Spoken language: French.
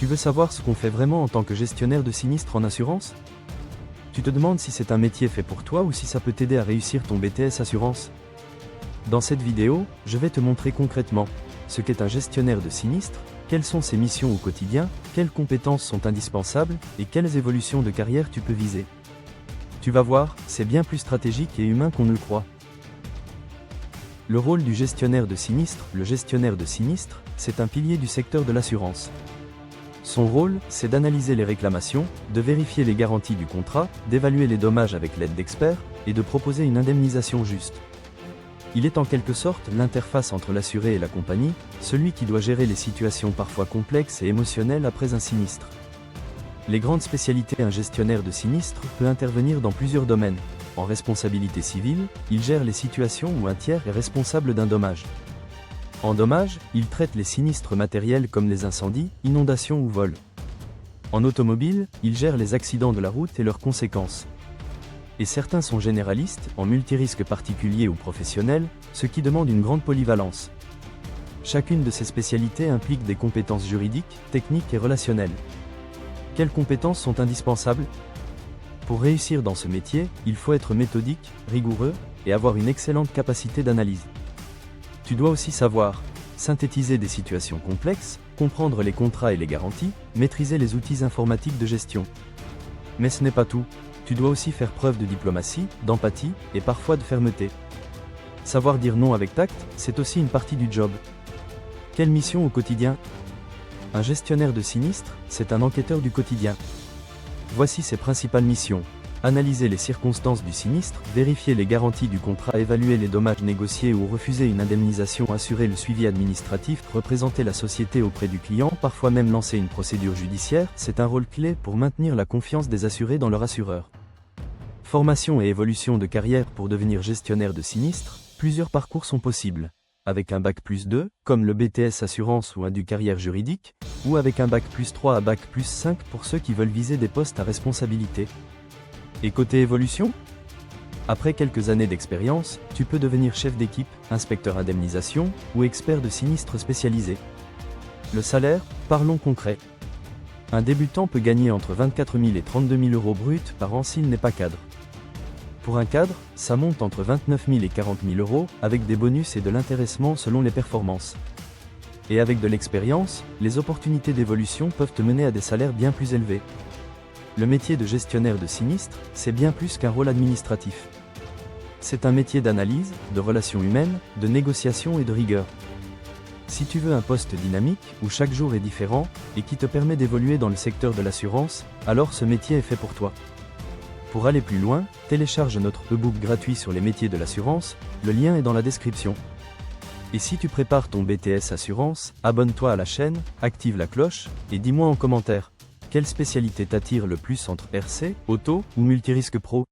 Tu veux savoir ce qu'on fait vraiment en tant que gestionnaire de sinistre en assurance? Tu te demandes si c'est un métier fait pour toi ou si ça peut t'aider à réussir ton BTS Assurance? Dans cette vidéo, je vais te montrer concrètement ce qu'est un gestionnaire de sinistre, quelles sont ses missions au quotidien, quelles compétences sont indispensables et quelles évolutions de carrière tu peux viser. Tu vas voir, c'est bien plus stratégique et humain qu'on ne le croit. Le rôle du gestionnaire de sinistre, le gestionnaire de sinistre, c'est un pilier du secteur de l'assurance. Son rôle, c'est d'analyser les réclamations, de vérifier les garanties du contrat, d'évaluer les dommages avec l'aide d'experts, et de proposer une indemnisation juste. Il est en quelque sorte l'interface entre l'assuré et la compagnie, celui qui doit gérer les situations parfois complexes et émotionnelles après un sinistre. Les grandes spécialités. Un gestionnaire de sinistre peut intervenir dans plusieurs domaines. En responsabilité civile, il gère les situations où un tiers est responsable d'un dommage. En dommages, il traite les sinistres matériels comme les incendies, inondations ou vols. En automobile, il gère les accidents de la route et leurs conséquences. Et certains sont généralistes, en multirisques particuliers ou professionnels, ce qui demande une grande polyvalence. Chacune de ces spécialités implique des compétences juridiques, techniques et relationnelles. Quelles compétences sont indispensables? Pour réussir dans ce métier, il faut être méthodique, rigoureux, et avoir une excellente capacité d'analyse. Tu dois aussi savoir synthétiser des situations complexes, comprendre les contrats et les garanties, maîtriser les outils informatiques de gestion. Mais ce n'est pas tout. Tu dois aussi faire preuve de diplomatie, d'empathie et parfois de fermeté. Savoir dire non avec tact, c'est aussi une partie du job. Quelle mission au quotidien? Un gestionnaire de sinistre, c'est un enquêteur du quotidien. Voici ses principales missions. Analyser les circonstances du sinistre, vérifier les garanties du contrat, évaluer les dommages, négocier ou refuser une indemnisation, assurer le suivi administratif, représenter la société auprès du client, parfois même lancer une procédure judiciaire. C'est un rôle clé pour maintenir la confiance des assurés dans leur assureur. Formation et évolution de carrière. Pour devenir gestionnaire de sinistre, plusieurs parcours sont possibles. Avec un bac+2, comme le BTS Assurance ou un du carrière juridique, ou avec un bac+3 à bac+5 pour ceux qui veulent viser des postes à responsabilité. Et côté évolution? Après quelques années d'expérience, tu peux devenir chef d'équipe, inspecteur indemnisation ou expert de sinistre spécialisé. Le salaire, parlons concret. Un débutant peut gagner entre 24 000 et 32 000 euros bruts par an s'il n'est pas cadre. Pour un cadre, ça monte entre 29 000 et 40 000 euros, avec des bonus et de l'intéressement selon les performances. Et avec de l'expérience, les opportunités d'évolution peuvent te mener à des salaires bien plus élevés. Le métier de gestionnaire de sinistre, c'est bien plus qu'un rôle administratif. C'est un métier d'analyse, de relations humaines, de négociation et de rigueur. Si tu veux un poste dynamique, où chaque jour est différent, et qui te permet d'évoluer dans le secteur de l'assurance, alors ce métier est fait pour toi. Pour aller plus loin, télécharge notre e-book gratuit sur les métiers de l'assurance, le lien est dans la description. Et si tu prépares ton BTS Assurance, abonne-toi à la chaîne, active la cloche, et dis-moi en commentaire. Quelle spécialité t'attire le plus entre RC, auto ou multirisque pro?